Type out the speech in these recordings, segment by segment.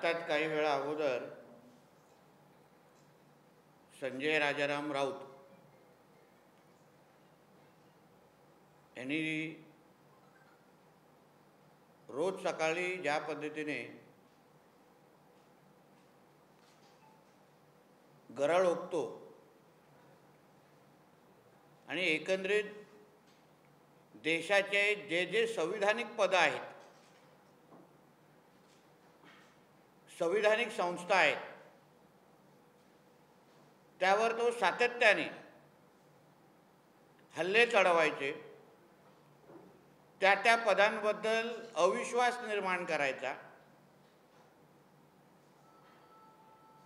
आत्ताच काही वेळा अगोदर संजय राजाराम राऊत यांनी रोज सकाळी ज्या पद्धतीने गरळ ओकतो आणि एकंदरीत देशाचे जे जे संविधानिक पद आहेत, संविधानिक संस्था आहेत, त्यावर तो सातत्याने हल्ले चढवायचे, त्या त्या पदांबद्दल अविश्वास निर्माण करायचा,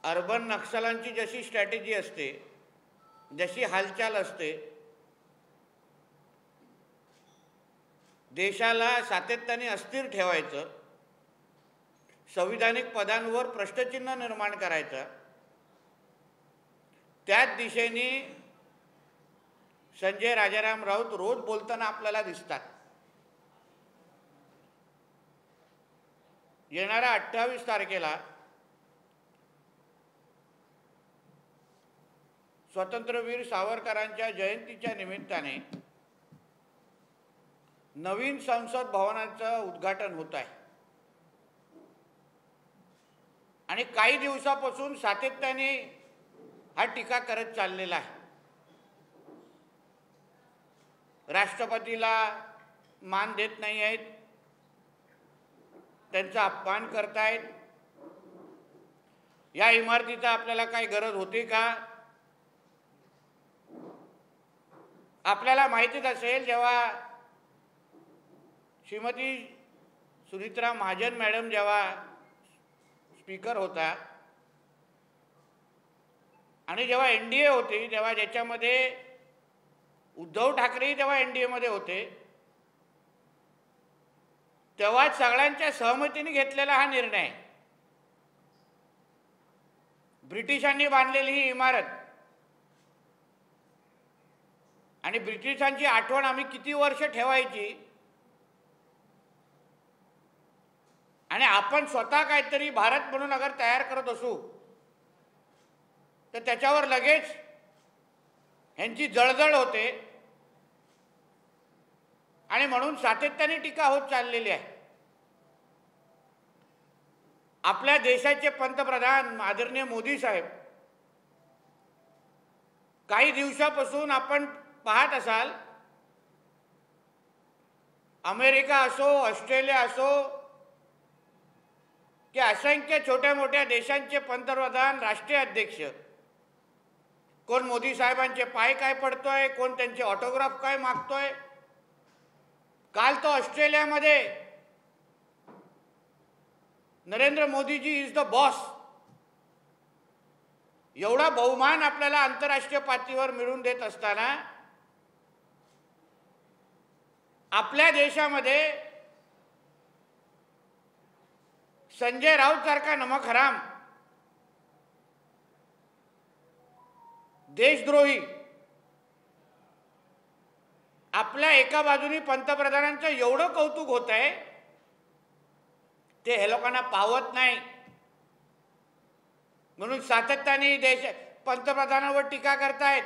अर्बन नक्षलांची जशी स्ट्रॅटेजी असते, जशी हालचाल असते, देशाला सातत्याने अस्थिर ठेवायचं, संविधानिक पदांवर प्रश्नचिन्ह निर्माण करायचं, त्याच दिशेने संजय राजाराम राऊत रोज बोलताना आपल्याला दिसतात. येणाऱ्या 28 तारखेला स्वातंत्र्यवीर सावरकरांच्या जयंतीच्या निमित्ताने नवीन संसद भवनाचं उद्घाटन होत आहे आणि काही दिवसापासून सातत्याने हा टीका करत चाललेला आहे. राष्ट्रपतीला मान देत नाही आहेत, त्यांचा अपमान करतायत. या इमारतीचा आपल्याला काही गरज होती का? आपल्याला माहितीच असेल, जेव्हा श्रीमती सुनित्रा महाजन मॅडम जेव्हा स्पीकर होता आणि जेव्हा NDA होती, तेव्हा ज्याच्यामध्ये उद्धव ठाकरेही तेव्हा NDA मध्ये होते, तेव्हा सगळ्यांच्या सहमतीने घेतलेला हा निर्णय. ब्रिटिशांनी बांधलेली ही इमारत आणि ब्रिटिशांची आठवण आम्ही किती वर्ष ठेवायची आणि आपण स्वतः काहीतरी भारत म्हणून अगर तयार करत असू तर त्याच्यावर लगेच ह्यांची जळजळ होते आणि म्हणून सातत्याने टीका होत चाललेली आहे. आपल्या देशाचे पंतप्रधान आदरणीय मोदी साहेब काही दिवसापासून आपण पाहत असाल, अमेरिका असो, ऑस्ट्रेलिया असो, की असंख्य छोट्या मोठ्या देशांचे पंतप्रधान, राष्ट्रीय अध्यक्ष, कोण मोदी साहेबांचे पाय काय पडतोय, कोण त्यांचे ऑटोग्राफ काय मागतोय. काल तो ऑस्ट्रेलियामध्ये Narendra Modiji is the boss एवढा बहुमान आपल्याला आंतरराष्ट्रीय पातळीवर मिळवून देत असताना आपल्या देशामध्ये संजय राऊत सारखा नमकहराम, देशद्रोही आपल्या एका बाजूनी पंतप्रधानांचं एवढं कौतुक होत आहे, ते हे लोकांना पावत नाही. म्हणून सातत्याने देश पंतप्रधानांवर टीका करतायत.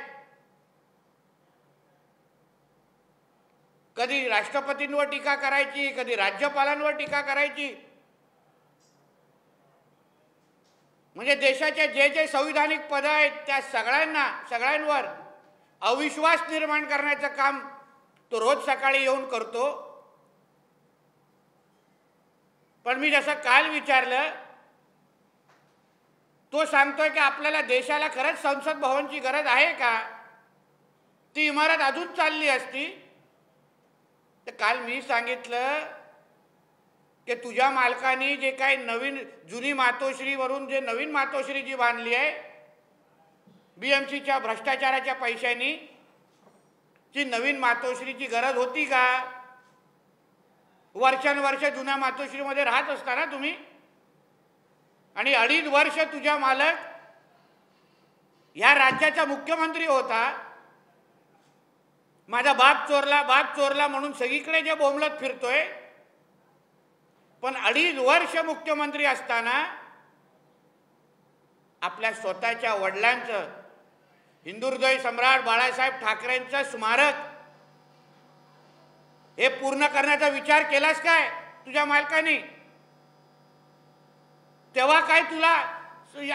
कधी राष्ट्रपतींवर टीका करायची, कधी राज्यपालांवर टीका करायची. म्हणजे देशाचे जे जे संविधानिक पद आहेत त्या सगळ्यांवर अविश्वास निर्माण करण्याचं काम तो रोज सकाळी येऊन करतो. पण मी जसं काल विचारलं, तो सांगतोय की आपल्याला देशाला खरंच संसद भवनची गरज आहे का? ती इमारत अजून चालली असती तर काल मी सांगितलं की तुझ्या मालकाने जे काही नवीन जुनी मातोश्रीवरून जे नवीन मातोश्री जी बांधली आहे BMCच्या भ्रष्टाचाराच्या पैशांनी, ती नवीन मातोश्रीची गरज होती का? वर्षानुवर्ष जुन्या मातोश्रीमध्ये राहत असताना तुम्ही, आणि 2.5 वर्ष तुझा मालक या राज्याचा मुख्यमंत्री होता. माझा बाप चोरला म्हणून सगळीकडे जे बोंबलत फिरतोय, पण 2.5 वर्ष मुख्यमंत्री असताना आपल्या स्वतःच्या वडिलांचं, हिंदुहृदय सम्राट बाळासाहेब ठाकरेंचं स्मारक हे पूर्ण करण्याचा विचार केलास काय तुझ्या मालकाने? तेव्हा काय तुला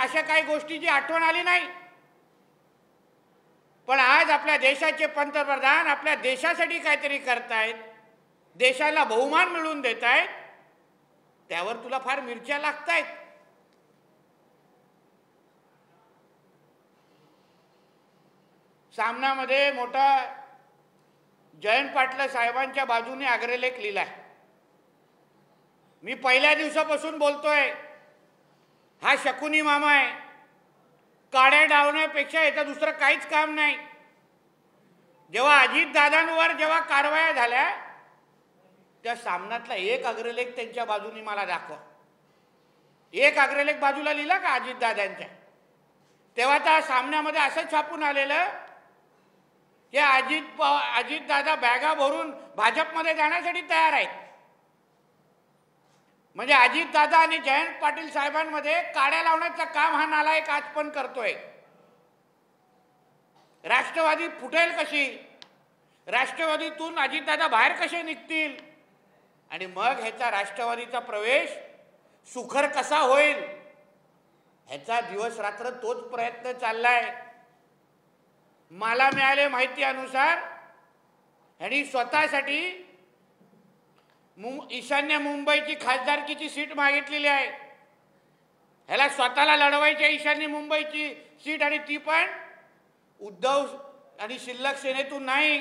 अशा काही गोष्टीची आठवण आली नाही? पण आज आपल्या देशाचे पंतप्रधान आपल्या देशासाठी काहीतरी करतायत, देशाला बहुमान मिळवून देत आहेत, त्यावर तुला फार मिरच्या लागतायत. सामनामध्ये मोठा जयंत पाटील साहेबांच्या बाजूने अग्रलेख लिहिलाय. मी पहिल्या दिवसापासून बोलतोय, हा शकुनी मामा आहे. काड्या डावण्यापेक्षा याचं दुसरं काहीच काम नाही. जेव्हा अजितदादांवर जेव्हा कारवाया झाल्या त्या सामन्यातला एक अग्रलेख त्यांच्या बाजूने मला दाखवा. एक अग्रलेख बाजूला लिहिला का अजितदादांच्या? तेव्हा त्या सामन्यामध्ये असं छापून आलेलं की अजितदादा बॅगा भरून भाजपमध्ये जाण्यासाठी तयार आहेत. म्हणजे अजितदादा आणि जयंत पाटील साहेबांमध्ये काड्या लावण्याचं काम हा नालायक आज पण करतोय. राष्ट्रवादी फुटेल कशी, राष्ट्रवादीतून अजितदादा बाहेर कसे निघतील आणि मग ह्याचा राष्ट्रवादीचा प्रवेश सुखर कसा होईल, ह्याचा दिवस रात्र तोच प्रयत्न चाललाय. मला मिळाले माहिती अनुसार ह्यांनी स्वतःसाठी ईशान्य मुंबईची खासदारकीची सीट मागितलेली आहे. ह्याला स्वतःला लढवायची ईशान्य मुंबईची सीट, आणि ती पण उद्धव आणि शिल्लक सेनेतून नाही,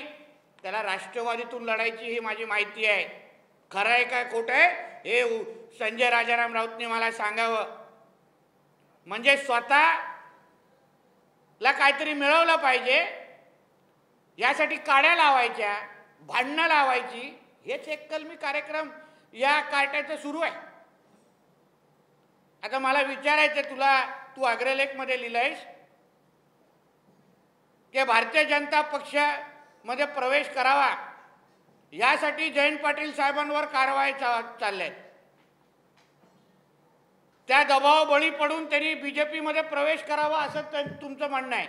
त्याला राष्ट्रवादीतून लढायची ही माझी माहिती आहे. खरं आहे काय खोटं आहे हे संजय राजाराम राऊतने मला सांगावं. म्हणजे स्वतःला काहीतरी मिळवलं पाहिजे यासाठी काड्या लावायच्या, भांडणं लावायची, हेच एक कलमी कार्यक्रम या कार्ट्याचं सुरू आहे. आता मला विचारायचं तुला, तू अग्रलेखमध्ये लिहिलंयस की भारतीय जनता पक्षामध्ये प्रवेश करावा यासाठी जयंत पाटील साहेबांवर कारवाई चालल्या. त्या दबाव बळी पडून त्यांनी बीजेपीमध्ये प्रवेश करावा असं तुमचं म्हणणं आहे.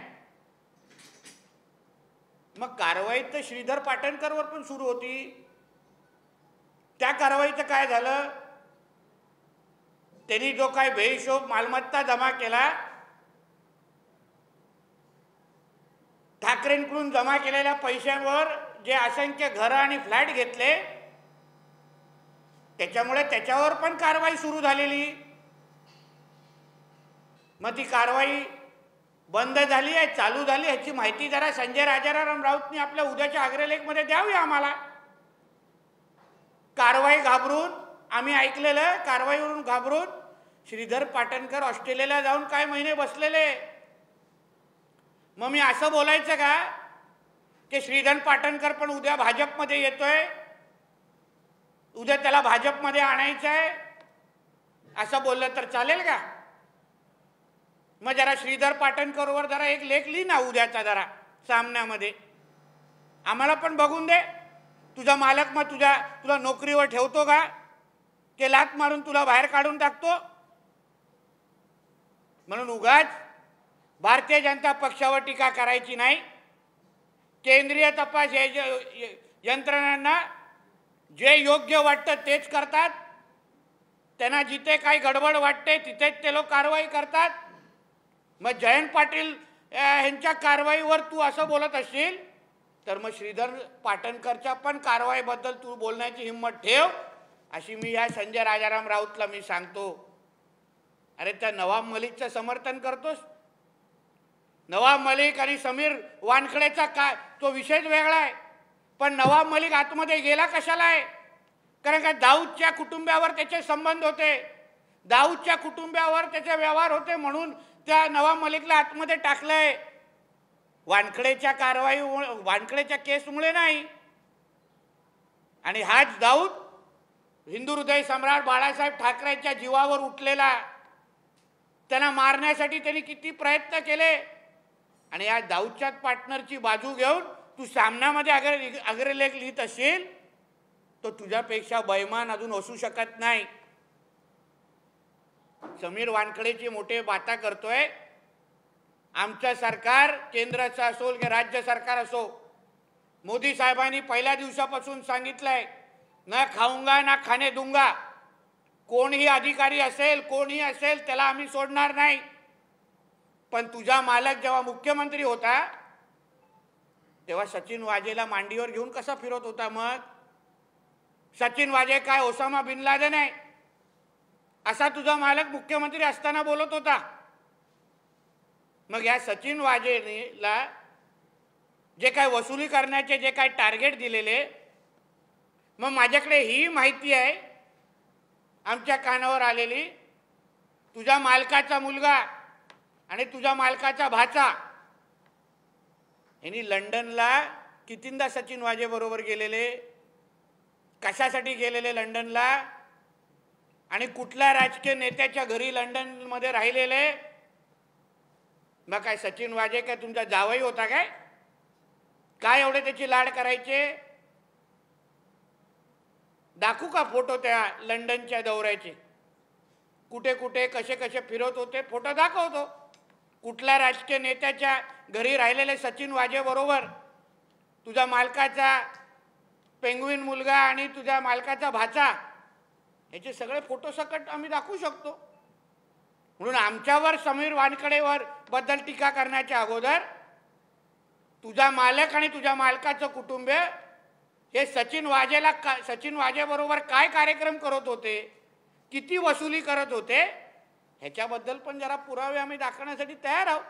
मग कारवाई तर श्रीधर पाटणकरवर पण सुरू होती. त्या कारवाईचं काय झालं? त्यांनी जो काय बेहिशोब मालमत्ता जमा केला, ठाकरेंकडून जमा केलेल्या पैशांवर जे असंख्य घरं आणि फ्लॅट घेतले, त्याच्यामुळे त्याच्यावर पण कारवाई सुरू झालेली. मग ती कारवाई बंद झाली आहे, चालू झाली, ह्याची माहिती जरा संजय राजाराम राऊतनी आपल्या उद्याच्या अग्रलेखमध्ये द्यावी आम्हाला. कारवाई घाबरून, आम्ही ऐकलेलं कारवाईवरून घाबरून श्रीधर पाटणकर ऑस्ट्रेलियाला जाऊन काय महिने बसलेले. मग मी असं बोलायचं का की श्रीधर पाटणकर पण उद्या भाजपमध्ये येतोय, उद्या त्याला भाजपमध्ये आणायचं आहे, असं बोललं तर चालेल का? मग जरा श्रीधर पाटणकरवर जरा एक लेख लिही ना उद्याचा जरा सामन्यामध्ये, आम्हाला पण बघून दे. तुझा मालक मग तुला नोकरीवर ठेवतो का की लात मारून तुला बाहेर काढून टाकतो? म्हणून उगाच भारतीय जनता पक्षावर टीका करायची नाही. केंद्रीय तपास यंत्रणांना जे योग्य वाटतं तेच करतात. त्यांना जिथे काही गडबड वाटते तिथेच ते लोक कारवाई करतात. मग जयंत पाटील यांच्या कारवाईवर तू असं बोलत असशील तर मग श्रीधर पाटणकरच्या पण कारवाईबद्दल तू बोलण्याची हिंमत ठेव, अशी मी या संजय राजाराम राऊतला मी सांगतो. अरे त्या नवाब मलिकचं समर्थन करतोस? नवाब मलिक आणि समीर वानखडेचा काय तो विषयच वेगळा आहे. पण नवाब मलिक आतमध्ये गेला कशाला आहे? कारण का दाऊदच्या कुटुंबावर त्याचे संबंध होते, दाऊदच्या कुटुंबावर त्याचे व्यवहार होते, म्हणून त्या नवाब मलिकला आतमध्ये टाकलंय. वानखडेच्या कारवाई, वानखडेच्या केसमुळे नाही. आणि हाच दाऊद हिंदू हृदय सम्राट बाळासाहेब ठाकरेंच्या जीवावर उठलेला, त्यांना मारण्यासाठी त्यांनी किती प्रयत्न केले. आणि या दाऊदच्या पार्टनरची बाजू घेऊन तू सामन्यामध्ये अग्रलेख लिहित असशील तो तुझ्यापेक्षा बैमान अजून असू शकत नाही. समीर वानखडेची मोठे बाता करतोय, आमचं सरकार केंद्राचं असो की राज्य सरकार असो, मोदी साहेबांनी पहिल्या दिवसापासून सांगितलंय, न खाऊंगा ना खाणे दूंगा. कोणही अधिकारी असेल, कोणीही असेल, त्याला आम्ही सोडणार नाही. पण तुझा मालक जेव्हा मुख्यमंत्री होता तेव्हा सचिन वाजेला मांडीवर घेऊन कसा फिरत होता? मग सचिन वाजे काय ओसामा बिन लादेन आहे असा तुझा मालक मुख्यमंत्री असताना बोलत होता. मग या सचिन वाजेला जे काय वसुली करण्याचे जे काय टार्गेट दिलेले, मग माझ्याकडे ही माहिती आहे आमच्या कानावर आलेली, तुझ्या मालकाचा मुलगा आणि तुझ्या मालकाचा भाचा यांनी लंडनला कितींदा सचिन वाजे बरोबर गेलेले, कशासाठी गेलेले लंडनला, आणि कुठल्या राजकीय नेत्याच्या घरी लंडनमध्ये राहिलेले? मग काय सचिन वाजे काय तुमचा जावई होता काय? काय एवढे त्याची लाड करायचे? दाखवू का फोटो त्या लंडनच्या दौऱ्याचे? कुठे कुठे कसे कसे फिरत होते फोटो दाखवतो. कुठल्या राजकीय नेत्याच्या घरी राहिलेले सचिन वाजे बरोबर तुझ्या मालकाचा पेंग्विन मुलगा आणि तुझ्या मालकाचा भाचा याचे सगळे फोटो सकट आम्ही दाखवू शकतो. म्हणून आमच्यावर समीर वानखेडेवर बद्दल टीका करण्याच्या अगोदर तुझा मालक आणि तुझ्या मालकाचं कुटुंबीय हे सचिन वाजे बरोबर काय कार्यक्रम करत होते, किती वसुली करत होते, ह्याच्याबद्दल पण जरा पुरावे आम्ही दाखवण्यासाठी तयार आहोत.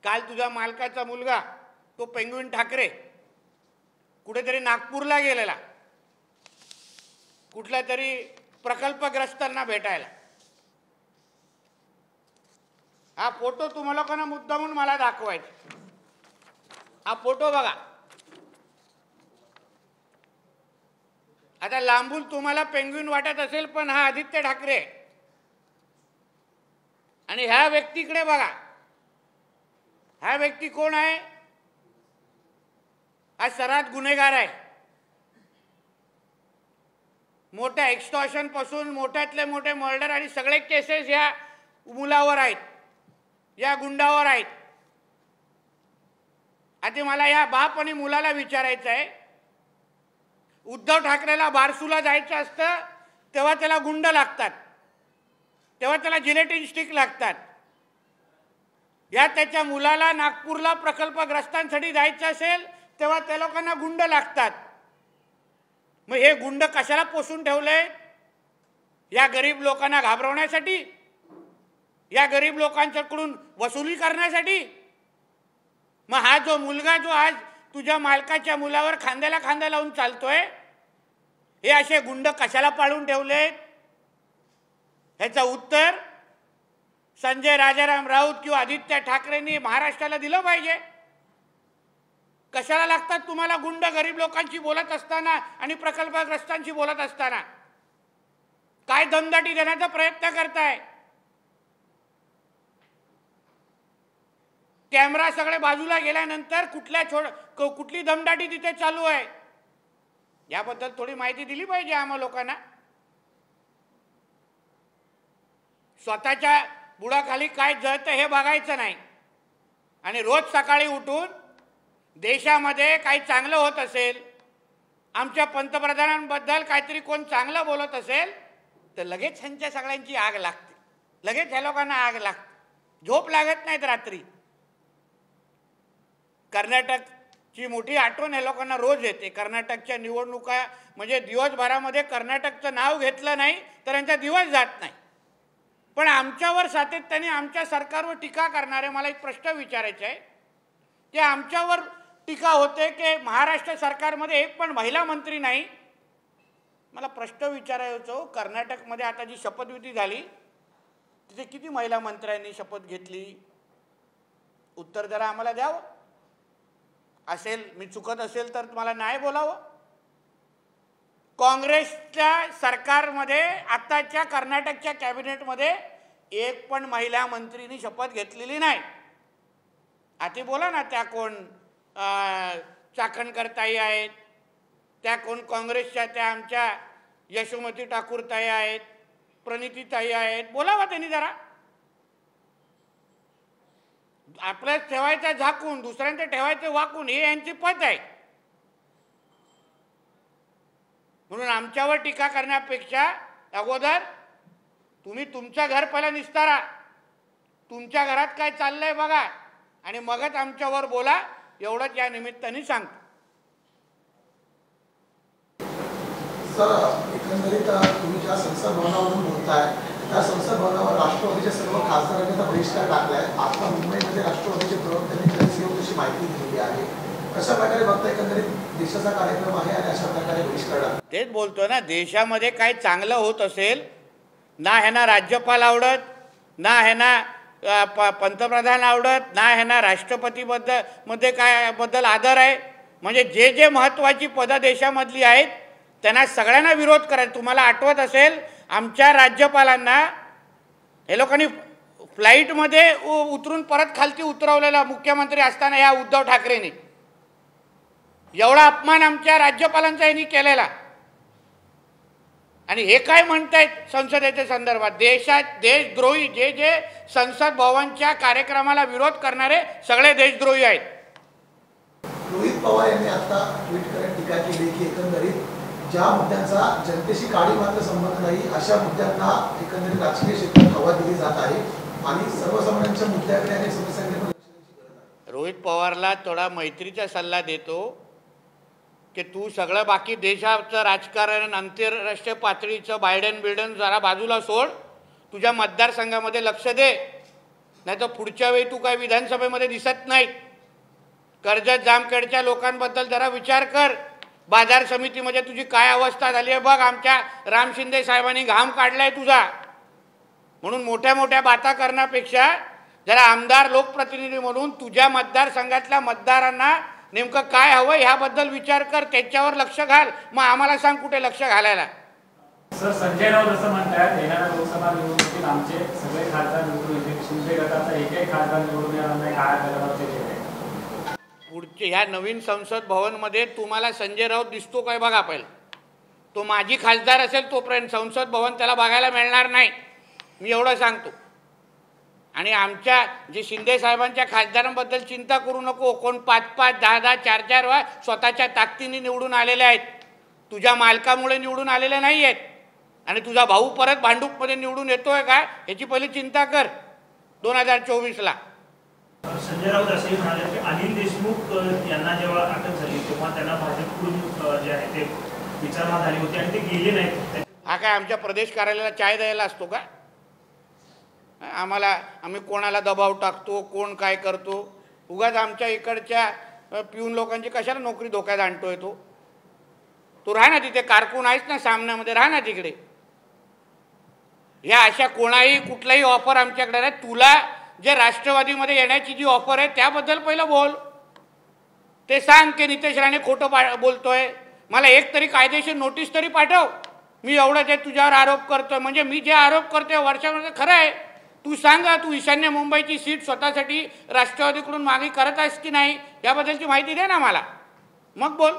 काल तुझ्या मालकाचा मुलगा तो पेंग्विन ठाकरे कुठेतरी नागपूरला गेलेला कुठल्या तरी प्रकल्पग्रस्तांना भेटायला. हा फोटो तुम्हाला लोकांना मुद्दामून मला दाखवायचा. हा फोटो बघा. आता लांबून तुम्हाला पेंग्विन वाटत असेल, पण हा आदित्य ठाकरे. आणि ह्या व्यक्तीकडे बघा. हा व्यक्ती कोण आहे? हा सरात गुन्हेगार आहे. मोठ्या एक्स्टॉर्शन पासून मोठ्यातले मोठे मर्डर आणि सगळे केसेस या मुलावर आहेत, या गुंडावर आहेत. आता मला या बाप आणि मुलाला विचारायचं आहे, उद्धव ठाकरेला बारसूला जायचं असतं तेव्हा त्याला गुंड लागतात, तेव्हा त्याला जिलेटिन स्टिक लागतात. या त्याच्या मुलाला नागपूरला प्रकल्पग्रस्तांसाठी जायचं असेल तेव्हा त्या लोकांना गुंड लागतात. मग हे गुंड कशाला पोसून ठेवले? या गरीब लोकांना घाबरवण्यासाठी, या गरीब लोकांच्याकडून वसुली करण्यासाठी. मग हा जो मुलगा जो आज तुझ्या मालकाच्या मुलावर खांद्याला खांदा लावून चालतोय, हे असे गुंड कशाला पाळून ठेवलेत? ह्याचं उत्तर संजय राजाराम राऊत किंवा आदित्य ठाकरेंनी महाराष्ट्राला दिलं पाहिजे. कशाला लागतात तुम्हाला गुंड गरीब लोकांशी बोलत असताना आणि प्रकल्पग्रस्तांशी बोलत असताना? काय दमदाटी देण्याचा प्रयत्न करताय? कॅमेरा सगळे बाजूला गेल्यानंतर कुठली दमदाटी तिथे चालू आहे याबद्दल थोडी माहिती दिली पाहिजे आम्हा लोकांना. स्वतःच्या बुडाखाली काय जळतं हे बघायचं नाही, आणि रोज सकाळी उठून देशामध्ये काही चांगलं होत असेल, आमच्या पंतप्रधानांबद्दल काहीतरी कोण चांगलं बोलत असेल तर लगेच ह्यांच्या सगळ्यांची आग लागते, लगेच ह्या लोकांना आग लागते, झोप लागत नाहीत रात्री. कर्नाटकची मोठी आठवण ह्या लोकांना रोज येते. कर्नाटकच्या निवडणुका म्हणजे दिवसभरामध्ये कर्नाटकचं नाव घेतलं नाही तर यांचा दिवस जात नाही. पण आमच्यावर सातत्याने आमच्या सरकारवर टीका करणारे मला एक प्रश्न विचारायचा आहे की आमच्यावर टीका होते की महाराष्ट्र सरकारमध्ये एक पण महिला मंत्री नाही. मला प्रश्न विचारायचो, कर्नाटकमध्ये आता जी शपथविधी झाली तिथे किती महिला मंत्र्यांनी शपथ घेतली? उत्तर जरा आम्हाला द्यावं. असेल मी चुकत असेल तर मला नाही बोलावं. काँग्रेसच्या सरकारमध्ये आताच्या कर्नाटकच्या कॅबिनेटमध्ये एक पण महिला मंत्रीनी शपथ घेतलेली नाही. आता बोला ना, त्या कोण चाकणकर ताई आहेत, त्या कोण काँग्रेसच्या त्या आमच्या यशोमती ठाकूर ताई आहेत, प्रणिती ताई आहेत, बोलावा त्यांनी जरा. आपल्याच ठेवायचं झाकून, दुसऱ्यांचं ठेवायचं वाकून, हे यांची पत आहे. म्हणून आमच्यावर टीका करण्यापेक्षा अगोदर तुम्ही तुमचं घर पहिला निस्तारा, तुमच्या घरात काय चाललंय बघा, आणि मगच आमच्यावर बोला, एवढंच या निमित्ताने सांगतो. सर, एकंदरीत तुम्ही ज्या संसद भवनावरून बोलताय त्या संसद भवनावर राष्ट्रवादीच्या सर्व खासदारांनी आता बहिष्कार टाकलाय. आता मुंबईमध्ये राष्ट्रवादीचे प्रवक्त्यांनी प्रेस घेऊन तशी माहिती दिलेली आहे. कशा प्रकारे बघता, एकंदरीत देशाचा कार्यक्रम आहे आणि अशा प्रकारे बहिष्कार टाकला? तेच बोलतो ना, देशामध्ये काय चांगलं होत असेल ना ह्यांना राज्यपाल आवडत, ना ह्यांना पंतप्रधान आवडत, ना ह्यांना राष्ट्रपतीमध्ये काय बद्दल आदर आहे. म्हणजे जे जे महत्त्वाची पदं देशामधली आहेत त्यांना सगळ्यांना विरोध करायचा. तुम्हाला आठवत असेल आमच्या राज्यपालांना हे लोकांनी फ्लाईटमध्ये उतरून परत खालती उतरवलेला मुख्यमंत्री असताना या उद्धव ठाकरेंनी. एवढा अपमान आमच्या राज्यपालांचा यांनी केलेला. आणि हे काय म्हणतायत संसदेच्या संदर्भात, देशद्रोही, जे जे संसद भवनच्या कार्यक्रमाला विरोध करणारे सगळे देशद्रोही आहेत. रोहित पवार यांनी आता ट्विट करत टीका केली की एकंदरीत ज्या मुद्द्यांचा जनतेशी काडी मात्र संबंध नाही अशा मुद्द्यांना एकंदरीत राजकीय क्षेत्रात हवा दिली जात आहे आणि सर्वसामान्यांच्या मुद्द्याकडे अनेक समस्यांकडे लक्ष द्यायची गरज आहे. रोहित पवारला थोडा मैत्रीचा सल्ला देतो की तू सगळं बाकी देशाचं राजकारण, आंतरराष्ट्रीय पातळीचं बायडन जरा बाजूला सोड, तुझ्या मतदारसंघामध्ये लक्ष दे, नाही तर पुढच्या वेळी तू काय विधानसभेमध्ये दिसत नाही. कर्जत जामखेडच्या लोकांबद्दल जरा विचार कर. बाजार समितीमध्ये तुझी काय अवस्था झाली आहे बघ. आमच्या राम शिंदे साहेबांनी घाम काढलाय तुझा. म्हणून मोठ्या मोठ्या बाता करण्यापेक्षा जरा आमदार, लोकप्रतिनिधी म्हणून तुझ्या मतदारसंघातल्या मतदारांना नेमकं काय हवं ह्याबद्दल विचार कर, त्याच्यावर लक्ष घाल. मग आम्हाला सांग कुठे लक्ष घालायला. सर, संजय राऊत असं म्हणतात येणाऱ्या लोकसभा निवडणुकीत आमचे सगळे खासदार निवडून येतील, शिंदे गटाचा एकही खासदार निवडून येणार नाही, काय गटावर पुढचे ह्या नवीन संसद भवनमध्ये तुम्हाला संजय राऊत दिसतो काय बघा पहिला. तो माजी खासदार असेल तोपर्यंत संसद भवन त्याला बघायला मिळणार नाही, मी एवढं सांगतो. आणि आमच्या जे शिंदे साहेबांच्या खासदारांबद्दल चिंता करू नको. कोण 5-5, 10-10, 4-4 वेळा स्वतःच्या ताकदीने निवडून आलेले आहेत. तुझ्या मालकामुळे निवडून आलेले नाही आहेत. आणि तुझा भाऊ परत भांडूपमध्ये निवडून येतोय का ह्याची पहिली चिंता कर 2024ला. संजय राऊत असेही म्हणाले की अनिल देशमुख यांना जेव्हा अटक झाली तेव्हा त्यांना भाजपकडून जे आहे ते विचारणा झाली होती आणि ते गेले नाहीत. हा काय आमच्या प्रदेश कार्यालयाला चाय द्यायला असतो का? आम्ही कोणाला दबाव टाकतो, कोण काय करतो. उगाच आमच्या इकडच्या पिऊन लोकांची कशाला नोकरी धोक्यात आणतोय तो. तू राहा ना तिथे, कारकून आहेस ना सामन्यामध्ये, राहा ना तिकडे. ह्या अशा कोणाही कुठलाही ऑफर आमच्याकडे नाही. तुला जे राष्ट्रवादीमध्ये येण्याची जी ऑफर आहे त्याबद्दल पहिलं बोल. ते सांग की नितेश राणे खोटं बोलतोय. मला एक तरी कायदेशीर नोटीस तरी पाठव. मी एवढं जे तुझ्यावर आरोप करतोय, म्हणजे मी जे आरोप करतोय वर्षामध्ये खरं आहे. तू सांगा, तू ईशान्य मुंबईची सीट स्वतःसाठी राष्ट्रवादीकडून मागणी करत आहेस की नाही याबद्दलची माहिती दे ना मला, मग बोल.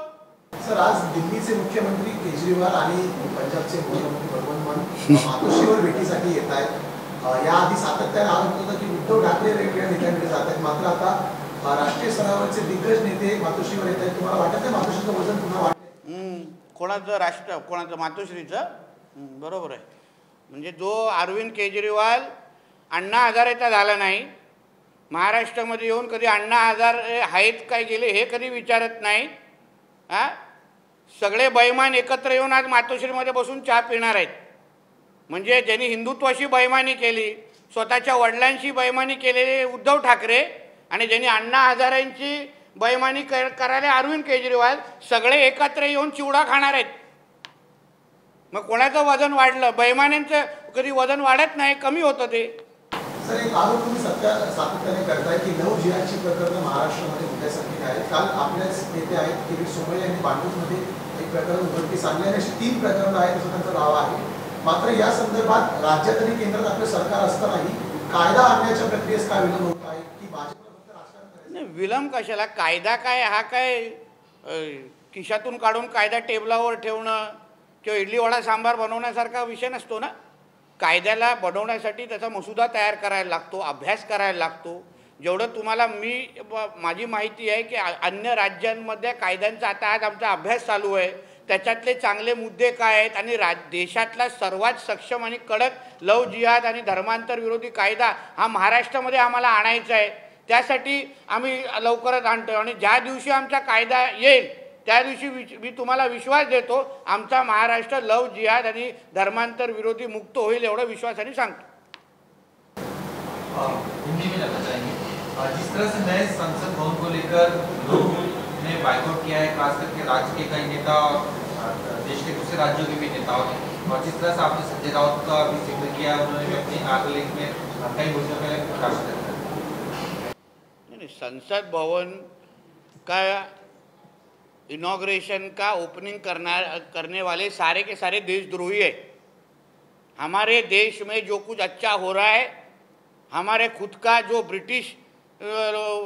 सर, आज दिल्लीचे मुख्यमंत्री केजरीवाल आणि पंजाबचे मुख्यमंत्री भगवंत मान मातोश्रीवर भेटीसाठी येत आहेत. याआधी सातत्याने आरोप होता की उद्धव ठाकरे वेगवेगळ्या नेत्यांकडे जात आहेत, मात्र आता राष्ट्रीय स्तरावरचे दिग्गज नेते मातोश्रीवर येत आहेत. तुम्हाला वाटत नाही मातोश्रीचं वजन पुन्हा वाढलं? कोणाचं मातोश्रीचं? बरोबर आहे. म्हणजे जो अरविंद केजरीवाल अण्णा हजारेचा झाला नाही, महाराष्ट्रामध्ये येऊन कधी अण्णा हजारे आहेत काय गेले हे कधी विचारत नाही. सगळे बैमान एकत्र येऊन आज मातोश्रीमध्ये बसून चहा पिणार आहेत. म्हणजे ज्यांनी हिंदुत्वाशी बैमानी केली, स्वतःच्या वडिलांशी बैमानी केलेले उद्धव ठाकरे, आणि ज्यांनी अण्णा हजारेंची बैमानी करायला अरविंद केजरीवाल, सगळे एकत्र येऊन चिवडा खाणार आहेत. मग कोणाचं वजन वाढलं? बैमान्यांचं कधी वजन वाढत नाही, कमी होतं ते. सर, एक आरोप तुम्ही सातत्याने करताय की लव्ह जिहादची प्रकरणं महाराष्ट्रामध्ये उद्यासाठी आहेत. काल आपल्याच नेते आहेत किरीट सोमय्या यांनी पांडूमध्ये एक प्रकरण उघडकीस आणले आणि अशी 3 प्रकरणं आहेत असं त्यांचा दावा आहे. मात्र या संदर्भात राज्यात आणि केंद्रात आपलं सरकार असतानाही कायदा आणण्याच्या प्रक्रियेस काय विलंब होत आहे की भाजपला फक्त राजकारण करायचं? नाही, विलंब कशाला? कायदा काय हा काय खिशातून काढून कायदा टेबलावर ठेवणं किंवा इडली वडा सांबार बनवण्यासारखा विषय नसतो ना. कायद्याला बनवण्यासाठी त्याचा मसुदा तयार करायला लागतो, अभ्यास करायला लागतो, जेवढं तुम्हाला माझी माहिती आहे की अन्य राज्यांमध्ये कायद्यांचा आता आज आमचा अभ्यास चालू आहे, त्याच्यातले चांगले मुद्दे काय आहेत आणि देशातला सर्वात सक्षम आणि कडक लव जिहाद आणि धर्मांतर विरोधी कायदा हा महाराष्ट्रामध्ये आम्हाला आणायचा आहे. त्यासाठी आम्ही लवकरच आणतो आणि ज्या दिवशी आमचा कायदा येईल त्या दिवशी मी तुम्हाला विश्वास देतो, आमचा महाराष्ट्र लव जिहाद आणि धर्मांतर विरोधी मुक्त होईल एवढं विश्वासाने सांगतो. हिंदी में जानना चाहेंगे, जिस तरह से नए संसद भवन को लेकर लोगों ने बाइकआउट किया है, खास करके राज्य के कई नेता और देश के दूसरे राज्यों के भी नेताओं ने, और जिस तरह से आपने संजय राउत का भी जिक्र किया, उन्होंने भी अपनी आगलेख में कई मुद्दों पर प्रकाश डाला. संसद भवन का इनॉग्रेशन का ओपनिंग करने वाले सारे के सारे देशद्रोही है. हमारे देश में जो कुछ अच्छा हो रहा है, हमारे खुद का जो ब्रिटिश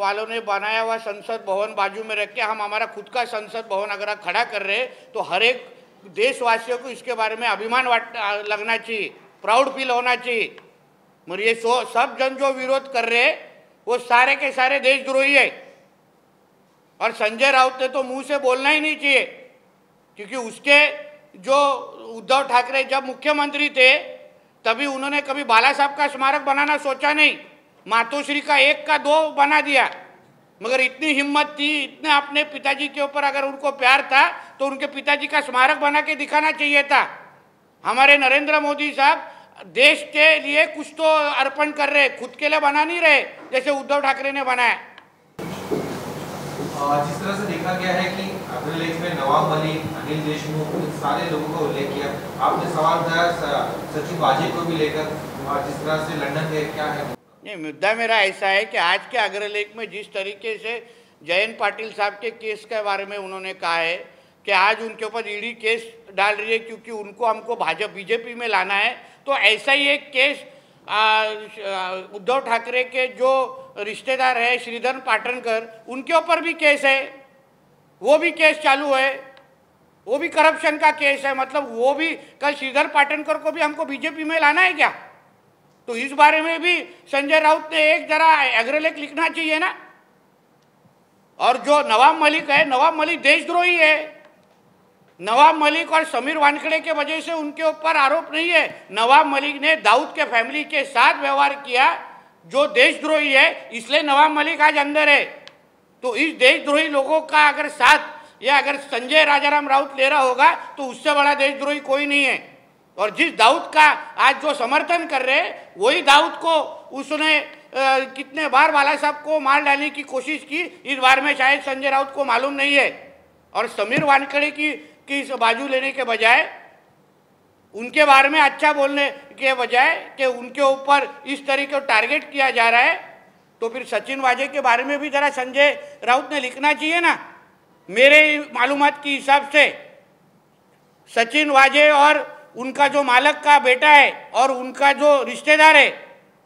वालों ने बनाया हुआ संसद भवन बाजू में रख के हम हमारा खुद का संसद भवन अगर खड़ा कर रहे हैं तो हर एक देशवासियों को इसके बारे में अभिमान लगना चाहिए, प्राउड फील होना चाहिए. मगर ये सब जन जो विरोध कर रहे हैं वो सारे के सारे देशद्रोही है. और संजय राउत ने तो मुंह से बोलना ही नहीं चाहिए, क्योंकि उसके जो उद्धव ठाकरे जब मुख्यमंत्री थे तभी उन्होंने कभी बाला साहब का स्मारक बनाना सोचा नहीं, मातोश्री का 1 का 2 बना दिया. मगर इतनी हिम्मत थी, इतने अपने पिताजी के ऊपर अगर उनको प्यार था तो उनके पिताजी का स्मारक बना के दिखाना चाहिए था. हमारे नरेंद्र मोदी साहब देश के लिए कुछ तो अर्पण कर रहे, खुद के लिए बना नहीं रहे जैसे उद्धव ठाकरे ने बनाया. जिस तरह से देखा गया है कि अग्रलेख में नवाब मलिक, अनिल देशमुख, सारे लोगों का उल्लेख किया, आपने सवाल उठाया सचिन वाजे को भी लेकर, और जिस तरह से लंदन गए, क्या है? नहीं, मुद्दा मेरा ऐसा है कि आज के अग्रलेख में जिस तरीके से जयंत पाटिल साहब के केस के बारे में उन्होंने कहा है कि आज उनके ऊपर ईडी केस डाल रही है क्योंकि उनको हमको भाजपा बीजेपी में लाना है, तो ऐसा ही एक केस उद्धव ठाकरे के जो रिश्तेदार है श्रीधर पाटणकर, उनके ऊपर भी केस है, वो भी केस चालू है, वो भी करप्शन का केस है. मतलब वो भी कल श्रीधर पाटणकर को भी हमको बीजेपी में लाना है क्या? तो इस बारे में भी संजय राउत ने एक जरा अग्रलेख लिखना चाहिए ना. और जो नवाब मलिक है, नवाब मलिक देशद्रोही है. नवाब मलिक और समीर वानखेड़े के वजह से उनके ऊपर आरोप नहीं है. नवाब मलिक ने दाऊद के फैमिली के साथ व्यवहार किया जो देशद्रोही है, इसलिए नवाब मलिक आज अंदर है. तो इस देशद्रोही लोगों का अगर साथ या अगर संजय राजाराम राउत ले रहा होगा तो उससे बड़ा देशद्रोही कोई नहीं है. और जिस दाऊद का आज जो समर्थन कर रहे हैं वही दाऊद को उसने कितने बार बाला साहब को मार डालने की कोशिश की, इस बार में शायद संजय राउत को मालूम नहीं है. और समीर वानखेड़े की बाजू लेने के बजाय, उनके बारे में अच्छा बोलने के बजाय कि उनके ऊपर इस तरीके टारगेट किया जा रहा है, तो फिर सचिन वाजे के बारे में भी जरा संजय राउत ने लिखना चाहिए ना. मेरे मालूमात के हिसाब से सचिन वाजे और उनका जो मालक का बेटा है और उनका जो रिश्तेदार है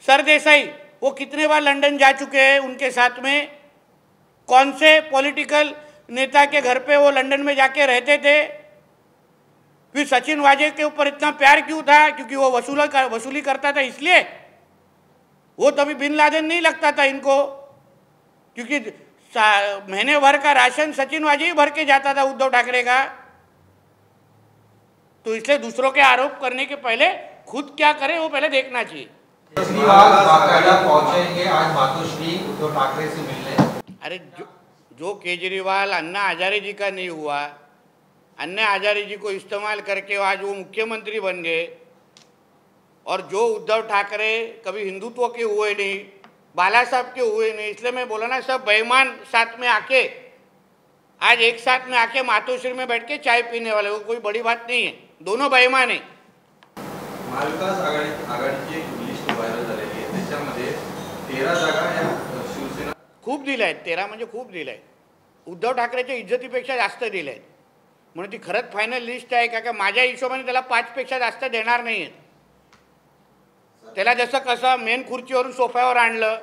सरदेसाई, वो कितने बार लंदन जा चुके हैं उनके साथ में. कौन से पॉलिटिकल नेता के घर पे वो लंदन में जाके रहते थे. फिर सचिन वाजे के ऊपर इतना प्यार क्यों था? क्योंकि वो वसूली करता था, इसलिए. वो तभी बिन लादेन नहीं लगता था इनको, क्योंकि महीने भर का राशन सचिन वाजे ही भर के जाता था उद्धव ठाकरे का. तो इसलिए दूसरों के आरोप करने के पहले खुद क्या करे वो पहले देखना चाहिए. केजरीवाल बाकायदा पहुंचेंगे आज मातोश्री उद्धव ठाकरे से मिलने. अरे जो केजरीवाल अन्ना हजारे जी का नहीं हुआ, अन्ना हजारे जी को इस्तेमाल करके आज वो मुख्यमंत्री बन गए, और जो उद्धव ठाकरे कभी हिंदुत्व के हुए नहीं, बाला साहब के हुए नहीं, इसलिए मैं बोला ना, सब बेईमान साथ में आके आज एक साथ में आके मातोश्री में बैठ के चाय पीने वाले, वो कोई बड़ी बात नहीं है. दोनों बेईमान है. महाविकास आघाडीची एक लिस्ट व्हायरल झालेली आहे, त्याच्यामध्ये 13 जागा या शिवसेना खूप दिल्या आहेत. 13 म्हणजे खूप दिल्या आहेत. उद्धव ठाकरेच्या इज्जतीपेक्षा जास्त दिल्या आहेत. म्हणून ती खरंच फायनल लिस्ट आहे का? माझ्या हिशोबाने त्याला 5पेक्षा जास्त देणार नाही आहेत. त्याला जसं कसं मेन खुर्चीवरून सोफ्यावर आणलं,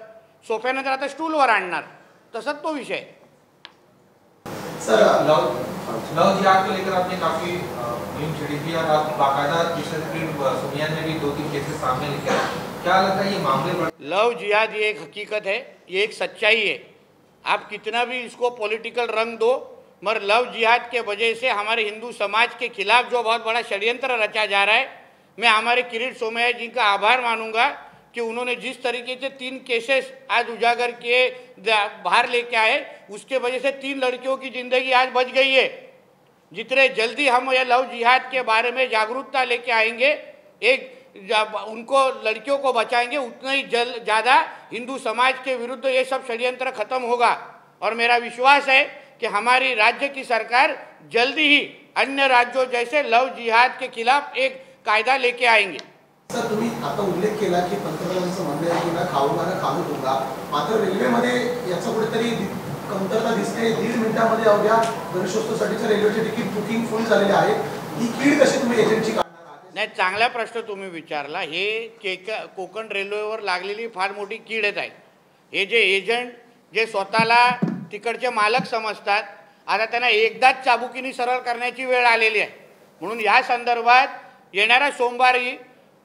सोफ्यानंतर आता स्टूलवर आणणार, तसंच तो विषय. सर, लव जिहाद को लेकर आपने काफी मुहिम छिड़ी थी और आप बाकायदा सोनिया ने भी 2-3 केसेस सामने लेके आए. क्या लगता है ये मामले लव जिहाद ये एक हकीकत है, ये एक सच्चाई है। आप कितना भी इसको पॉलिटिकल रंग दो, मगर लव जिहाद के वजह से हमारे हिंदू समाज के खिलाफ जो बहुत बड़ा षड्यंत्र रचा जा रहा है, मैं हमारे किरीट सोमैया जी का आभार मानूंगा कि उन्होंने जिस तरीके से 3 केसेस आज उजागर किए, बाहर लेके आए, उसके वजह से 3 लड़कियों की ज़िंदगी आज बच गई है। जितने जल्दी हम ये लव जिहाद के बारे में जागरूकता लेके आएंगे, उनको लड़कियों को बचाएंगे, उतना ही ज़्यादा हिंदू समाज के विरुद्ध ये सब षड्यंत्र खत्म होगा। और मेरा विश्वास है कि हमारी राज्य की सरकार जल्दी ही अन्य राज्यों जैसे लव जिहाद के खिलाफ एक कायदा लेके आएंगे। सर, तुम्ही आता उल्लेख केला की पंतप्रधानांचं म्हणणं आहे की मैं खाऊंगा ना खाणू दूंगा, मात्र रेल्वेमध्ये याचा कुठेतरी कमतरता दिसते। 1.5 मिनिटांमध्ये अवघ्या गणेशोत्सवासाठीच्या रेल्वेचे तिकीट बुकिंग फुल झालेले आहे। ही कीड कशी तुम्ही एजंटची काढणार आहात? नाही, चांगला प्रश्न तुम्ही विचारला। हे कोकण रेल्वेवर लागलेली फार मोठी कीडच आहे। हे जे एजंट जे स्वतःला तिकडचे मालक समजतात, आता त्यांना एकदाच चाबुकीने सरळ करण्याची वेळ आलेली आहे। म्हणून या संदर्भात येणाऱ्या सोमवारी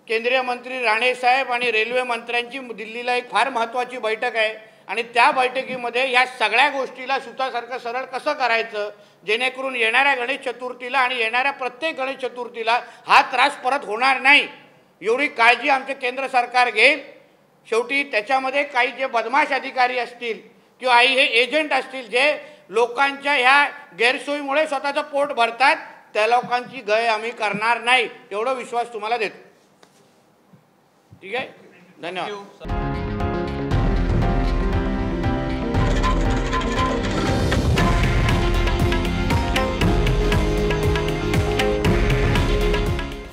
केंद्रीय मंत्री राणे साहेब आणि रेल्वे मंत्र्यांची दिल्लीला एक फार महत्त्वाची बैठक आहे आणि त्या बैठकीमध्ये या सगळ्या गोष्टीला सुतासारखं सरळ कसं करायचं, जेणेकरून येणाऱ्या गणेश चतुर्थीला आणि येणाऱ्या प्रत्येक गणेश चतुर्थीला हा त्रास परत होणार नाही, एवढी काळजी आमचे केंद्र सरकार घेईल। शेवटी त्याच्यामध्ये काही जे बदमाश अधिकारी असतील किंवा हे एजंट असतील जे लोकांच्या ह्या गैरसोयीमुळे स्वतःचं पोट भरतात, त्या लोकांची गय आम्ही करणार नाही, एवढा विश्वास तुम्हाला देतो। ठीक आहे, धन्यवाद।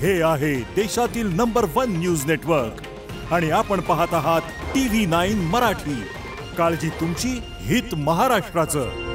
हे आहे देशातील नंबर 1 न्यूज नेटवर्क आणि आपण पाहत आहात TV9 मराठी। काळजी तुमची, हित महाराष्ट्राचं।